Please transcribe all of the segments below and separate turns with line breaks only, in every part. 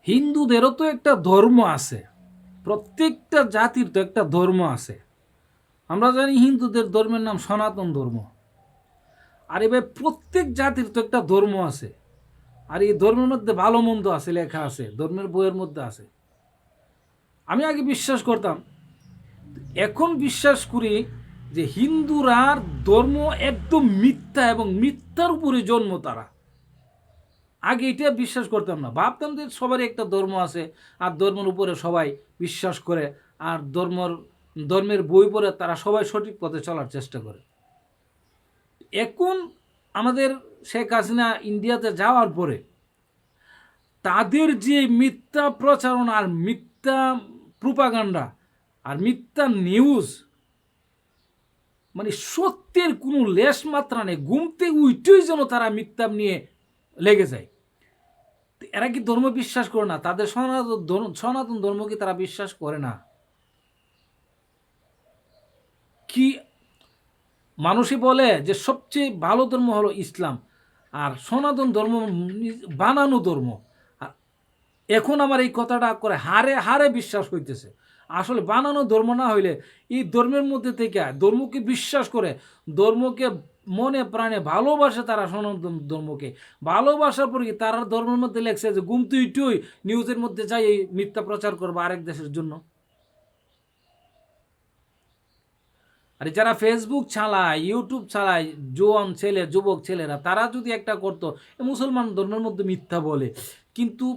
হিন্দুদেরও তো একটা ধর্ম আছে, প্রত্যেকটা জাতির তো একটা ধর্ম আছে। আমরা জানি হিন্দুদের ধর্মের নাম সনাতন ধর্ম। আর এবার প্রত্যেক জাতির তো একটা ধর্ম আছে, আর এই ধর্মের মধ্যে ভালো মন্দ আছে, লেখা আছে, ধর্মের বইয়ের মধ্যে আছে। আমি আগে বিশ্বাস করতাম, এখন বিশ্বাস করি যে হিন্দুরার ধর্ম একদম মিথ্যা এবং মিথ্যার উপরে জন্ম তারা। আগে এটা বিশ্বাস করতাম না, ভাবতাম যে সবারই একটা ধর্ম আছে আর ধর্মের উপরে সবাই বিশ্বাস করে, আর ধর্মের বই পড়ে তারা সবাই সঠিক পথে চলার চেষ্টা করে। এখন আমাদের শেখ হাসিনা ইন্ডিয়াতে যাওয়ার পরে তাদের যে মিথ্যা প্রচারণা আর মিথ্যা প্রোপাগান্ডা আর মিথ্যা নিউজ, মানে সত্যের কোনো লেশ মাত্রা নেই, ঘুমতে উঠেই যেন তারা মিথ্যা নিয়ে লেগে যায়। এরা কি ধর্ম বিশ্বাস করে না? তাদের সনাতন ধর্ম কি তারা বিশ্বাস করে না? কি মানুষই বলে যে সবচেয়ে ভালো ধর্ম হলো ইসলাম, আর সনাতন ধর্ম বানানো ধর্ম। আর এখন আমার এই কথাটা করে হারে হারে বিশ্বাস হইতেছে। আসলে বানানো ধর্ম না হইলে এই ধর্মের মধ্যে থেকে ধর্মকে বিশ্বাস করে, ধর্মকে মনে প্রাণে ভালোবাসে তারা, সনাতন ধর্মকে ভালোবাসার পরে তারা ধর্মের মধ্যে লেখছে যে গুম তুই টুই নিউজের মধ্যে যাই এই মিথ্যা প্রচার করবো আরেক দেশের জন্য। আর যারা ফেসবুক চালায়, ইউটিউব চালায়, জোয়ান ছেলে যুবক ছেলেরা, তারা যদি একটা করতো মুসলমান ধর্মের মধ্যে মিথ্যা বলে, কিন্তু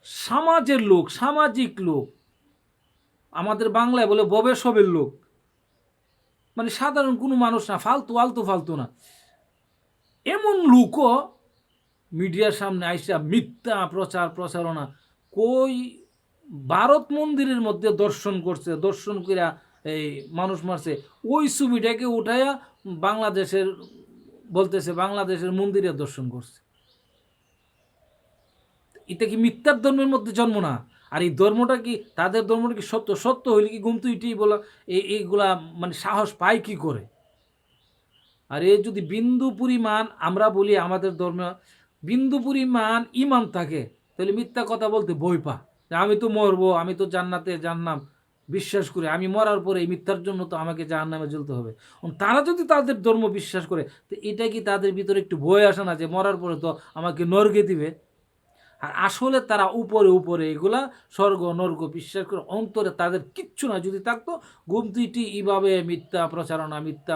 সমাজের লোক, সামাজিক লোক, আমাদের বাংলায় বলে ববে সবের লোক, মানে সাধারণ কোনো মানুষ না, ফালতু আলতু ফালতু না, এমন লোকও মিডিয়ার সামনে আইসা মিথ্যা প্রচারণা কই ভারত মন্দিরের মধ্যে দর্শন করছে, দর্শন কইরা এই মানুষ মারছে, ওই ছবিটাকে উঠাইয়া বাংলাদেশের বলতেছে বাংলাদেশের মন্দিরে দর্শন করছে। এটা কি মিথ্যার ধর্মের মধ্যে জন্ম না? আর এই ধর্মটা কি, তাদের ধর্মটা কি সত্য? সত্য হইলে কি গুমতু ইটি বলা এইগুলা মানে সাহস পায় কি করে? আর এ যদি বিন্দু পরিমাণ আমরা বলি আমাদের ধর্মে বিন্দু পরিমাণ ইমান থাকে, তাহলে মিথ্যা কথা বলতে বই পা, আমি তো মরবো, আমি তো জান্নাতে জান্নাম বিশ্বাস করি, আমি মরার পরে এই মিথ্যার জন্য তো আমাকে জাহান্নামে জ্বলতে হবে। তারা যদি তাদের ধর্ম বিশ্বাস করে, তো এটা কি তাদের ভিতরে একটু ভয় আসে না যে মরার পরে তো আমাকে নরকে দিবে? আর আসলে তারা উপরে উপরে এগুলা স্বর্গ নর্গ বিশ্বাস করে, অন্তরে তাদের কিচ্ছু না যদি থাকতো, গুমতিটি এইভাবে মিথ্যা প্রচারণা মিথ্যা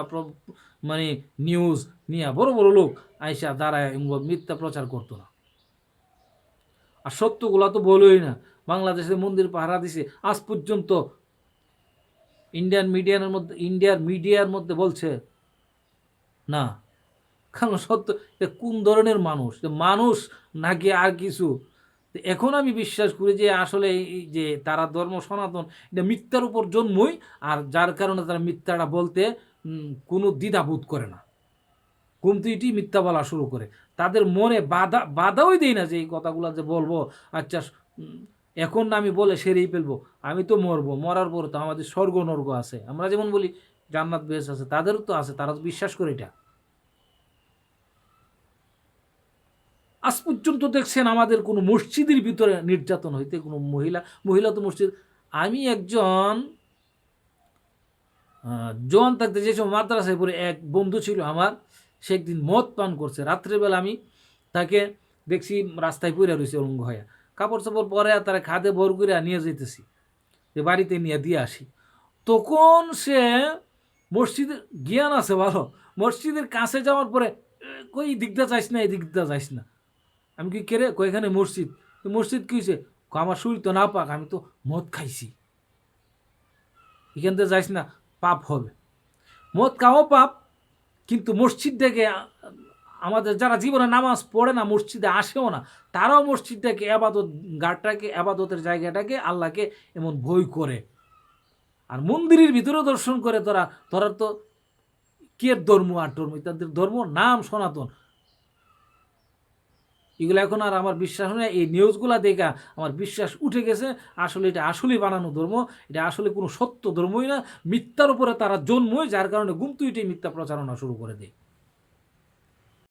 মানে নিউজ নিয়ে বড় বড় লোক আইসা দাঁড়ায় মিথ্যা প্রচার করতো না। আর সত্যগুলা তো বলোই না। বাংলাদেশের মন্দির পাহারা দিছে আজ পর্যন্ত ইন্ডিয়ার মিডিয়ার মধ্যে বলছে না। কারণ সত্য কোন ধরনের মানুষ, মানুষ নাকি আর কিছু? এখন আমি বিশ্বাস করি যে আসলে এই যে তারা ধর্ম সনাতন, এটা মিথ্যার উপর জন্মই, আর যার কারণে তারা মিথ্যাটা বলতে কোনো দ্বিধাবোধ করে না, কিন্তু এটি মিথ্যা বলা শুরু করে। তাদের মনে বাধাই দেয় না যে এই কথাগুলো যে বলবো, আচ্ছা এখন না আমি বলে সেরেই ফেলবো, আমি তো মরবো, মরার পর তো আমাদের স্বর্গ নর্গ আছে, আমরা যেমন বলি জান্নাত বেহেশত আছে, তাদেরও তো আছে, তারা তো বিশ্বাস করে এটা। আজ পর্যন্ত দেখছেন আমাদের কোনো মসজিদের ভিতরে নির্যাতন হইতে কোনো মহিলা তো মসজিদ, আমি একজন জোয়ান থাকতে যে সময় মাদ্রাসায় পড়ে এক বন্ধু ছিল আমার, সে একদিন মদ পান করছে, রাত্রেবেলা আমি তাকে দেখছি রাস্তায় পড়ে রয়েছে অলঙ্গ হয়ে, কাপড় চাপড় পরে তারা খাদে ভর করে নিয়ে যেতেছি যে বাড়িতে নিয়ে দিয়ে আসি, তখন সে মসজিদের জ্ঞান আছে ভালো, মসজিদের কাছে যাওয়ার পরে কই দিকটা যাইস না, এই দিকটা যাইস না। আমি কি কেরে কই এখানে মসজিদ, মসজিদ কি হয়েছে, আমার শরীর তো না পাক, আমি তো মদ খাইছি, এখান থেকে যাইস না, পাপ হবে। মদ খাওয়া পাপ, কিন্তু মসজিদটাকে আমাদের যারা জীবনে নামাজ পড়ে না, মসজিদে আসেও না, তারাও মসজিদটাকে আবাদত গাড়টাকে আবাদতের জায়গাটাকে আল্লাহকে এমন ভয় করে, আর মন্দিরের ভিতরেও দর্শন করে। তোরা তো কে ধর্ম আর ধর্ম, তাদের ধর্ম নাম সনাতন। এগুলো এখন আর আমার বিশ্বাস হয় না, এই নিউজগুলো দেখা আমার বিশ্বাস উঠে গেছে আসলে এটা আসলেই বানানো ধর্ম, এটা আসলে কোনো সত্য ধর্মই না, মিথ্যার উপরে তারা জন্মই, যার কারণে গুমতুইটি মিথ্যা প্রচারণা শুরু করে দেয়।